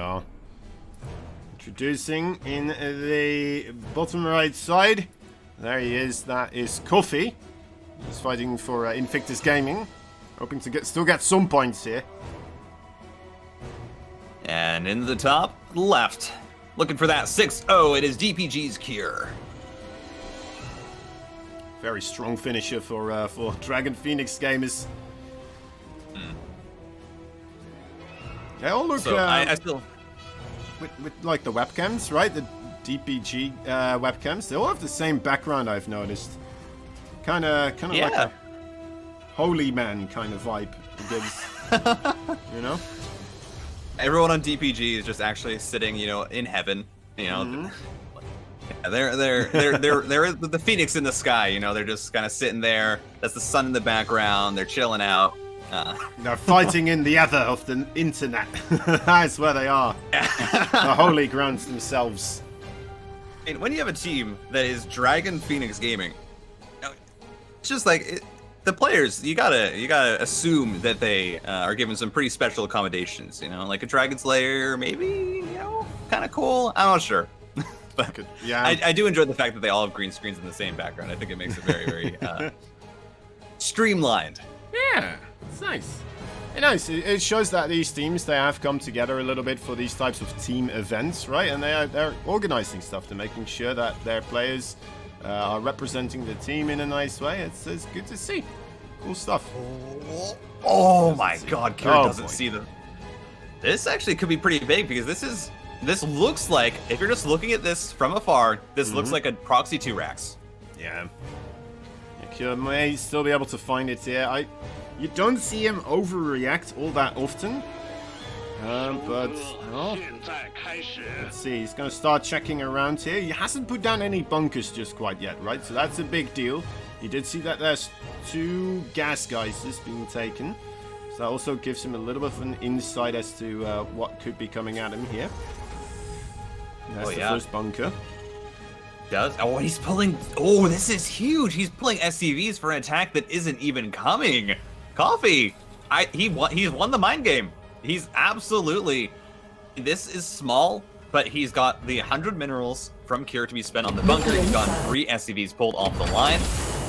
are. Introducing in the bottom right side. There he is. That is Coffee. He's fighting for Invictus Gaming. Hoping to still get some points here. And in the top left, looking for that 6-0, it is DPG's Cure. Very strong finisher for Dragon Phoenix gamers. They all look So I still with like the webcams, right? The DPG webcams. They all have the same background. I've noticed. Kind of yeah. like a holy man kind of vibe it gives. You know. Everyone on DPG is just actually sitting, you know, in heaven. You know, they're the phoenix in the sky. You know, they're just kind of sitting there. That's the sun in the background. They're chilling out. They're fighting in the ether of the internet. That's where they are. The holy grounds themselves. And when you have a team that is Dragon Phoenix Gaming, you know, it's just like the players. You gotta assume that they are given some pretty special accommodations. You know, like a Dragon Slayer, maybe. You know, kind of cool. I'm not sure. But yeah, I do enjoy the fact that they all have green screens in the same background. I think it makes it very, very streamlined. Yeah, it's nice. You know, it shows that these teams, they have come together a little bit for these types of team events, right? And they're organizing stuff to making sure that their players are representing the team in a nice way. It's good to see. Cool stuff. Oh my God, Kira doesn't boy. see them. This actually could be pretty big because this looks like, if you're just looking at this from afar, this looks like a proxy 2 racks. Yeah. Kira may still be able to find it here. You don't see him overreact all that often. But well, let's see. He's going to start checking around here. He hasn't put down any bunkers just quite yet, right? So that's a big deal. You did see that there's 2 gas geysers being taken. So that also gives him a little bit of an insight as to what could be coming at him here. That's the first bunker. He's pulling. Oh, this is huge. He's pulling SCVs for an attack that isn't even coming. Coffee. He's won the mind game. He's absolutely. This is small, but he's got the 100 minerals from Cure to be spent on the bunker. He's got 3 SCVs pulled off the line,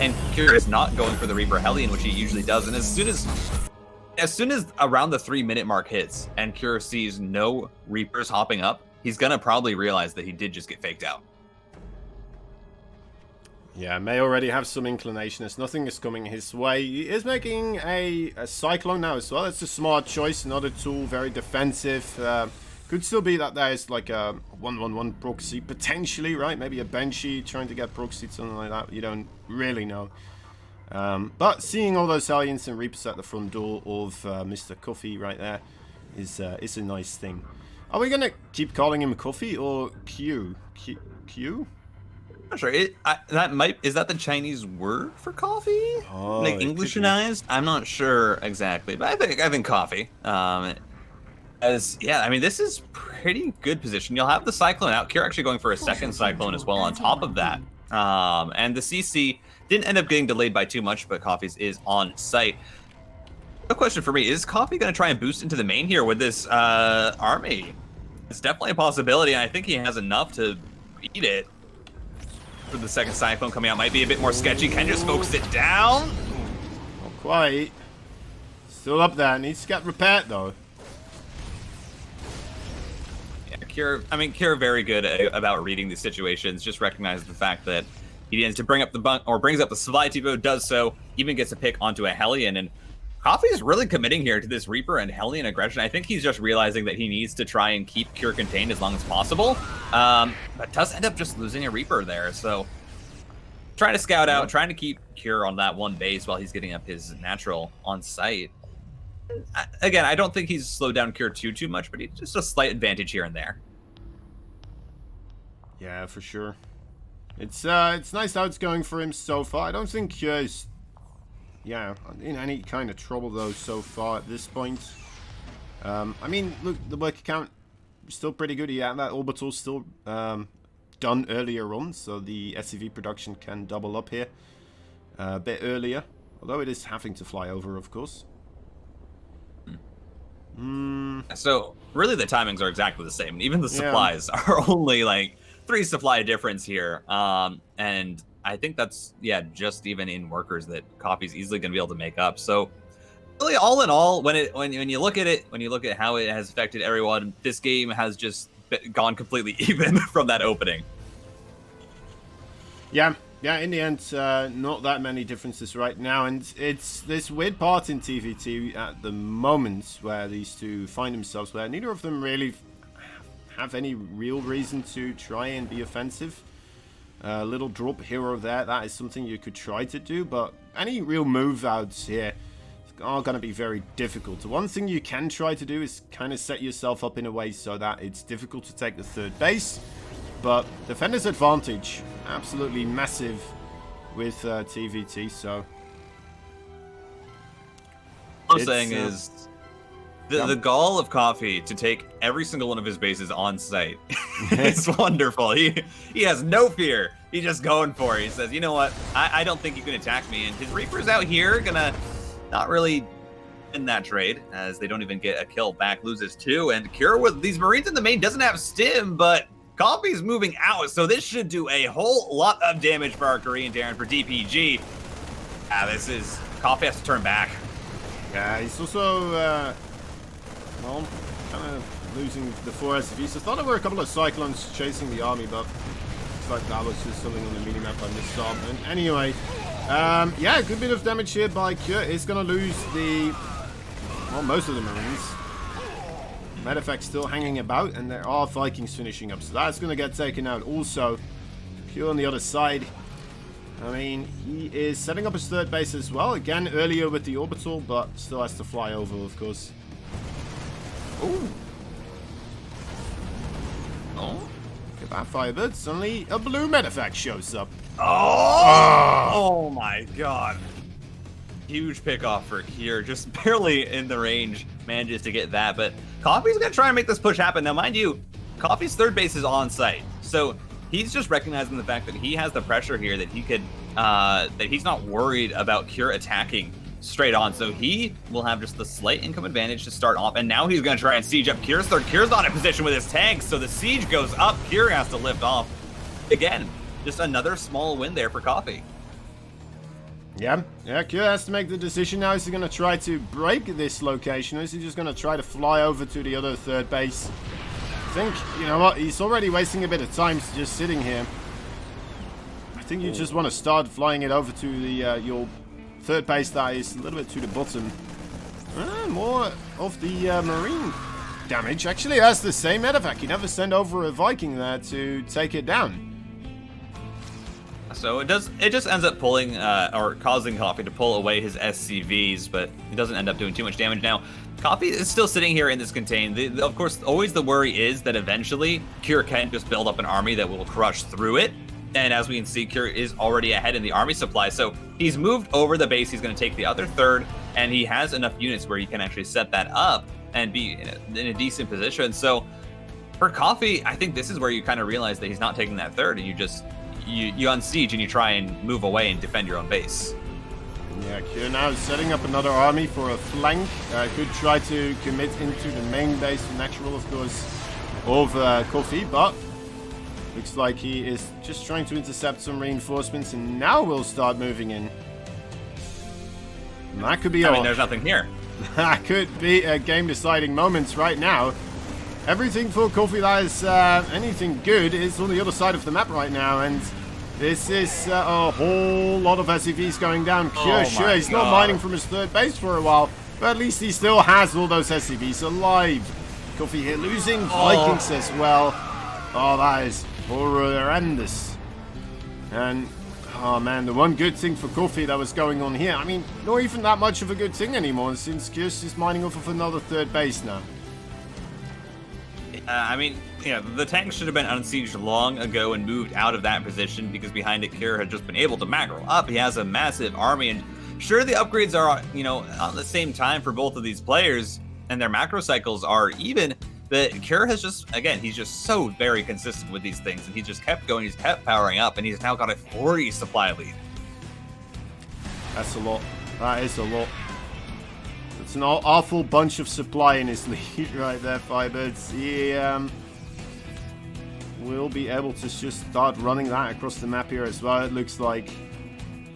and Cure is not going for the Reaper Hellion, which he usually does. And as soon as around the 3-minute mark hits, and Cure sees no Reapers hopping up, he's gonna probably realize that he did just get faked out. Yeah, may already have some inclination as nothing is coming his way. He is making a Cyclone now as well. It's a smart choice, another tool, very defensive. Could still be that there's like a 1-1-1 proxy, potentially, right? Maybe a Banshee trying to get proxy, something like that. You don't really know. But seeing all those Hellions and Reapers at the front door of Mr. Coffee right there is a nice thing. Are we going to keep calling him Coffee or Q? Q? Not sure. Is that the Chinese word for coffee? Oh, like Englishanized? I'm not sure exactly, but I think coffee. I mean, this is pretty good position. You'll have the Cyclone out. Cure actually going for a second Cyclone as well on top of that. And the CC didn't end up getting delayed by too much, but Coffee's is on site. A question for me, is Coffee going to try and boost into the main here with this army? It's definitely a possibility, and I think he has enough to beat it. For the second Cyclone coming out might be a bit more sketchy. Can just focus it down. Not quite. Still up there. Needs to get repaired though. Yeah, Cure very good about reading these situations. Just recognizes the fact that he needs to bring up brings up the supply depot, does so, even gets a pick onto a Hellion, and Coffee's really committing here to this Reaper and Hellion aggression. I think he's just realizing that he needs to try and keep Cure contained as long as possible. But does end up just losing a Reaper there. So trying to scout out, trying to keep Cure on that one base while he's getting up his natural on site. Again, I don't think he's slowed down Cure too much, but he's just a slight advantage here and there. Yeah, for sure. It's nice how it's going for him so far. I don't think Cure is in any kind of trouble though so far at this point. I mean, look, the work count still pretty good. Yeah, that orbital still done earlier on, so the SCV production can double up here a bit earlier. Although it is having to fly over, of course. So really the timings are exactly the same. Even the supplies are only like 3 supply difference here. And I think that's, just even in workers that Coffee's easily going to be able to make up. So really, all in all, when you look at it, when you look at how it has affected everyone, this game has just gone completely even from that opening. Yeah, in the end, not that many differences right now, and it's this weird part in TVT at the moment where these two find themselves, where neither of them really have any real reason to try and be offensive. A little drop here or there, that is something you could try to do, but any real move outs here are going to be very difficult. The one thing you can try to do is kind of set yourself up in a way so that it's difficult to take the third base, but defender's advantage absolutely massive with TVT. So what I'm saying is the gall of Coffee to take every single one of his bases on site is wonderful. He has no fear. He's just going for it. He says, you know what, I don't think you can attack me, and his Reapers out here gonna not really in that trade, as they don't even get a kill back, loses 2, and Cure with these Marines in the main doesn't have stim, but Coffee's moving out, so this should do a whole lot of damage for our Korean Darren for DPG. This is, Coffee has to turn back. Yeah, he's also, well, kind of losing the 4 SCVs. I thought there were a couple of Cyclones chasing the army, but looks like that was just something on the minimap I missed out. And anyway, yeah, a good bit of damage here by Cure. He's going to lose most of the Marines. Medivac still hanging about, and there are Vikings finishing up, so that's going to get taken out. Also, Cure on the other side. I mean, he is setting up his third base as well. Again, earlier with the orbital, but still has to fly over, of course. Ooh. Oh. Look at that, FireBird. Suddenly, a blue Medivac shows up. Oh my god. Huge pickoff for Kier, just barely in the range, manages to get that, but Coffee's gonna try and make this push happen. Now, mind you, Coffee's third base is on site, so he's just recognizing the fact that he has the pressure here, that he could, that he's not worried about Cure attacking straight on, so he will have just the slight income advantage to start off, and now he's gonna try and siege up Cure's third. Cure's not in position with his tanks, so the siege goes up. Cure has to lift off. Again, just another small win there for Coffee. Yeah, Cure has to make the decision now. Is he going to try to break this location, or is he just going to try to fly over to the other third base? I think, you know what, he's already wasting a bit of time just sitting here. I think you just want to start flying it over to the your third base that is a little bit to the bottom. More of the Marine damage. Actually, that's the same medevac. You never send over a Viking there to take it down. So it just ends up pulling or causing Coffee to pull away his SCVs, but it doesn't end up doing too much damage. Now, Coffee is still sitting here in this contain. Of course, always the worry is that eventually Cure can just build up an army that will crush through it. And as we can see, Cure is already ahead in the army supply. So he's moved over the base. He's going to take the other third, and he has enough units where he can actually set that up and be in a decent position. So for Coffee, I think this is where you kind of realize that he's not taking that third, and you unsiege and you try and move away and defend your own base. Yeah, Cure now setting up another army for a flank. Could try to commit into the main base, natural, of course, of Coffee, but looks like he is just trying to intercept some reinforcements, and now we'll start moving in. And that could be there's nothing here. That could be a game-deciding moment right now. Everything for Coffee that is anything good is on the other side of the map right now, and this is a whole lot of SCVs going down. Cure, sure, he's not mining from his third base for a while, but at least he still has all those SCVs alive. Coffee here losing Vikings as well. Oh, that is horrendous. And, oh man, the one good thing for Coffee that was going on here, I mean, not even that much of a good thing anymore, since Cure's is mining off of another third base now. The tank should have been unsieged long ago and moved out of that position, because behind it, Cure had just been able to macro up. He has a massive army, and sure, the upgrades are, on the same time for both of these players, and their macro cycles are even, but Cure has just, again, he's just so very consistent with these things, and he just kept going, he's kept powering up, and he's now got a 40 supply lead. That's a lot. That is a lot. It's an awful bunch of supply in his lead right there, FireBird. He will be able to just start running that across the map here as well. It looks like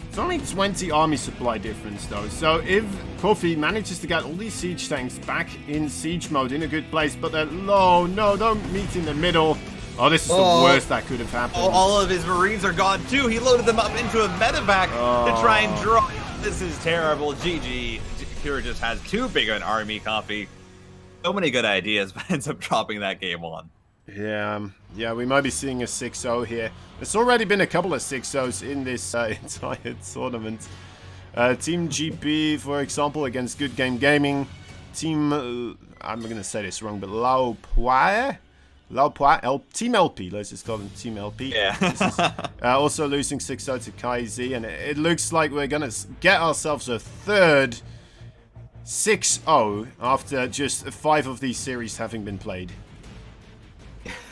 it's only 20 army supply difference though. So if Kofi manages to get all these siege tanks back in siege mode in a good place, but they're low, no, don't meet in the middle. Oh, this is the worst that could have happened. All of his Marines are gone too. He loaded them up into a medevac to try and draw. This is terrible. GG. Kira just has too big an army, Coffee. So many good ideas, but ends up dropping that game on. Yeah, we might be seeing a 6-0 here. There's already been a couple of 6-0s in this entire tournament. Team GP, for example, against Good Game Gaming. Team, I'm going to say this wrong, but Team LP, let's just call them Team LP. Yeah. This is, also losing 6-0 to Kai Z, and it looks like we're going to get ourselves a third 6-0 after just 5 of these series having been played.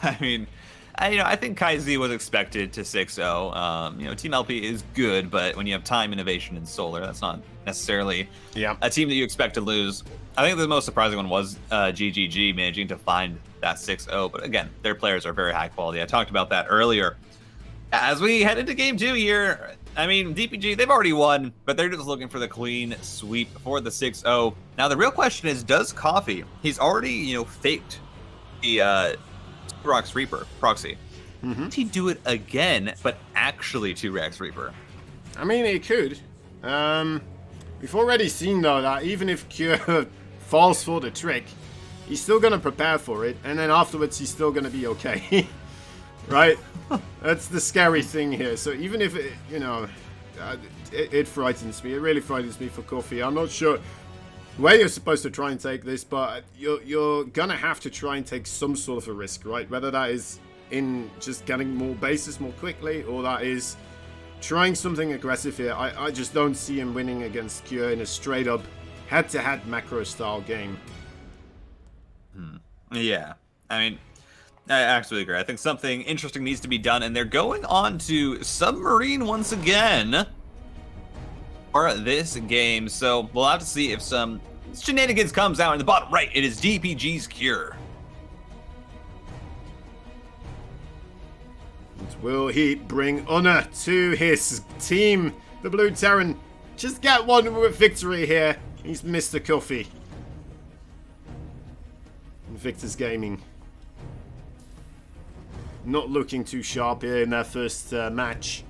I mean, I think Kai Z was expected to 6-0. Team LP is good, but when you have time, innovation, and solar, that's not necessarily a team that you expect to lose. I think the most surprising one was GGG managing to find that 6-0, but again, their players are very high quality. I talked about that earlier. As we head into game 2 here, I mean, DPG, they've already won, but they're just looking for the clean sweep for the 6-0. Now, the real question is, does Coffee, he's already, faked the Rex Reaper proxy. Did he do it again, but actually to Rex Reaper? I mean, he could. We've already seen, though, that even if Cure falls for the trick, he's still going to prepare for it, and then afterwards he's still going to be okay. Right? That's the scary thing here. So even if, it frightens me. It really frightens me for Coffee. I'm not sure where you're supposed to try and take this, but you're going to have to try and take some sort of a risk, right? Whether that is in just getting more bases more quickly, or that is trying something aggressive here. I just don't see him winning against Cure in a straight-up head-to-head macro-style game. Yeah, I mean, I absolutely agree. I think something interesting needs to be done, and they're going on to Submarine once again for this game. So we'll have to see if some shenanigans comes out in the bottom right. It is DPG's Cure. Will he bring honor to his team? The Blue Terran just get one victory here. He's Mr. Coffee. Invictus Gaming not looking too sharp here in their first match.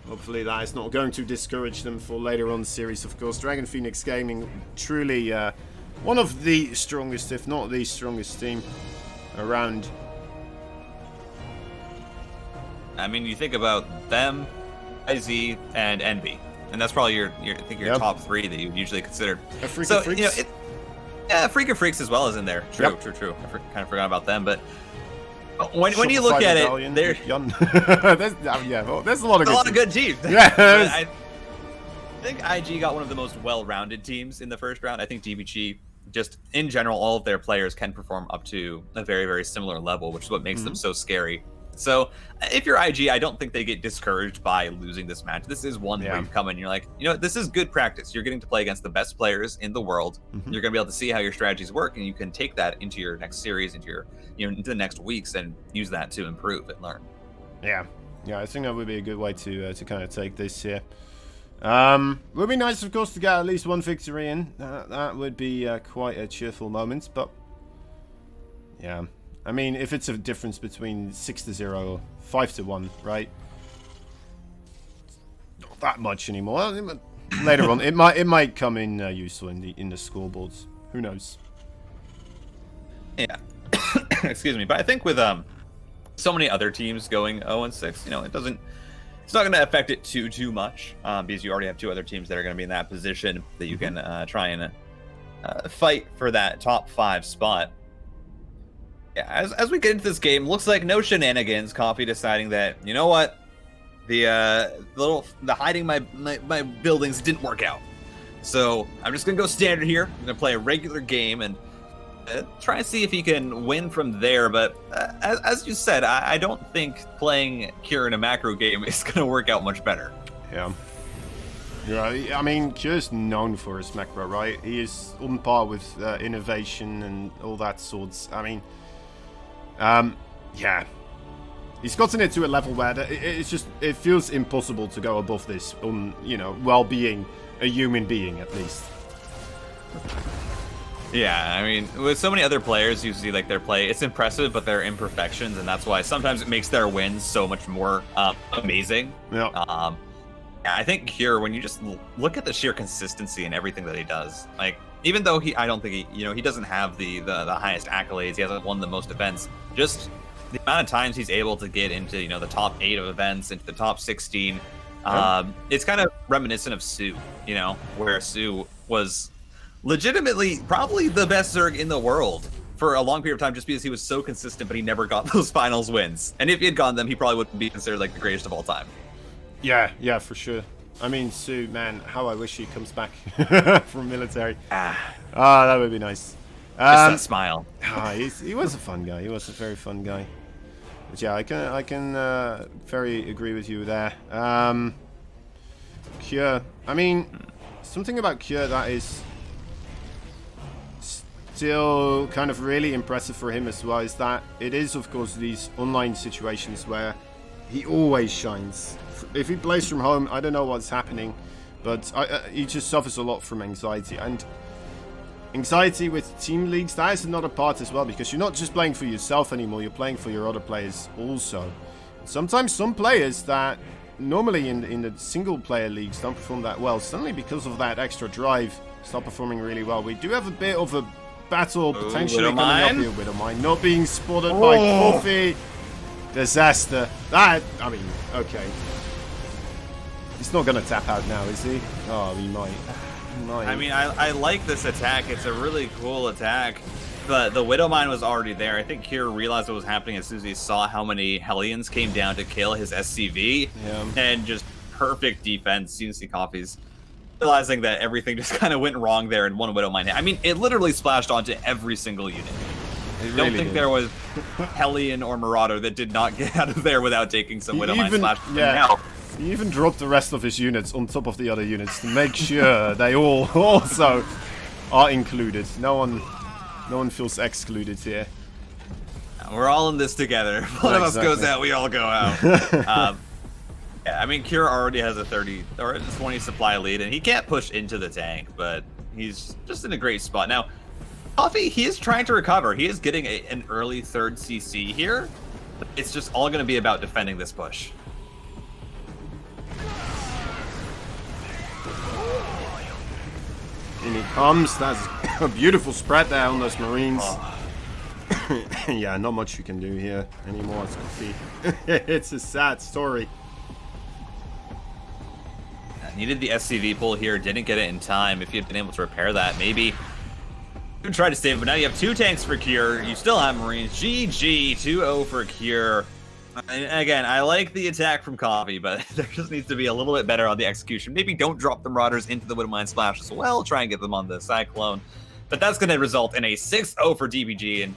Hopefully that is not going to discourage them for later on the series, of course. Dragon Phoenix Gaming, truly one of the strongest, if not the strongest team around. I mean, you think about them, IZ, and Envy, and that's probably your top 3 that you would usually consider. Freak of Freaks. Freak of Freaks as well is in there. True. I kind of forgot about them, but when you look at it, there's a lot of good teams. Yeah. I think IG got one of the most well-rounded teams in the first round. I think DBG, just in general, all of their players can perform up to a very, very similar level, which is what makes them so scary. So if you're IG, I don't think they get discouraged by losing this match. This is one where you come in, you're like, this is good practice. You're getting to play against the best players in the world. You're going to be able to see how your strategies work, and you can take that into your next series, into your, into the next weeks, and use that to improve and learn. Yeah, I think that would be a good way to kind of take this here. Would be nice, of course, to get at least one victory in. That would be quite a cheerful moment, but yeah. I mean, if it's a difference between 6-0 or 5-1, right? Not that much anymore. Later on, it might come in useful in the scoreboards. Who knows? Yeah. Excuse me, but I think with so many other teams going 0-6, it's not going to affect it too much because you already have 2 other teams that are going to be in that position that you can try and fight for that top 5 spot. Yeah, as we get into this game, looks like no shenanigans. Coffee deciding that, you know what, the hiding my buildings didn't work out, so I'm just gonna go standard here. I'm gonna play a regular game and try and see if he can win from there. But as you said, I don't think playing Cure in a macro game is gonna work out much better. Yeah. Yeah, I mean, Kyo's known for his macro, right? He is on par with innovation and all that sorts. I mean, yeah. He's gotten it to a level where it feels impossible to go above this on, you know, while being a human being, at least. Yeah, I mean, with so many other players, you see like their play, it's impressive, but they're imperfections, and that's why sometimes it makes their wins so much more amazing. Yeah. I think Cure, when you just look at the sheer consistency in everything that he does, like even though I don't think he doesn't have the highest accolades, he hasn't won the most events, just the amount of times he's able to get into the top 8 of events, into the top 16, it's kind of reminiscent of Sue, where Sue was legitimately probably the best Zerg in the world for a long period of time, just because he was so consistent, but he never got those finals wins. And if he had gotten them, he probably wouldn't be considered like the greatest of all time. Yeah, for sure. I mean, Sue, man, how I wish he comes back from military. That would be nice. Just that smile. He was a fun guy. He was a very fun guy. But yeah, I can very agree with you there. Cure. I mean, something about Cure that is still kind of really impressive for him as well is that it is, of course, these online situations where he always shines. If he plays from home, I don't know what's happening, but he just suffers a lot from anxiety. And anxiety with team leagues, that is another part as well, because you're not just playing for yourself anymore, you're playing for your other players also. Sometimes some players that normally in the single player leagues don't perform that well, suddenly because of that extra drive, start performing really well. We do have a bit of a battle potentially coming up here. Widowmine not being spotted by Coffee. Disaster. I mean, okay. He's not going to tap out now, is he? Oh, he might. I mean, I like this attack. It's a really cool attack. But the Widowmine was already there. I think Kira realized what was happening as soon as he saw how many Hellions came down to kill his SCV. Yeah. And just perfect defense. You can see Coffee's realizing that everything just kind of went wrong there in one Widowmine hit. I mean, it literally splashed onto every single unit. I don't think there was Hellion or Marauder that did not get out of there without taking some Widowmine splash. Yeah. He even dropped the rest of his units on top of the other units to make sure they all also are included. No one feels excluded here. We're all in this together. If one of us goes out, we all go out. Yeah, I mean, Kira already has a 30 or a 20 supply lead, and he can't push into the tank, but he's just in a great spot. Now, Coffee, he is trying to recover. He is getting an early 3rd CC here. It's just all going to be about defending this push. In he comes. That's a beautiful spread there on those Marines. Yeah, not much you can do here anymore. It's Coffee. It's a sad story. Needed the SCV pull here. Didn't get it in time. If you had been able to repair that, maybe you would try to save it. But now you have 2 tanks for Cure. You still have Marines. GG. 2-0 for Cure. And again, I like the attack from Coffee, but there just needs to be a little bit better on the execution. Maybe don't drop the Marauders into the Widowmine Splash as well. Try and get them on the Cyclone. But that's going to result in a 6-0 for DBG. And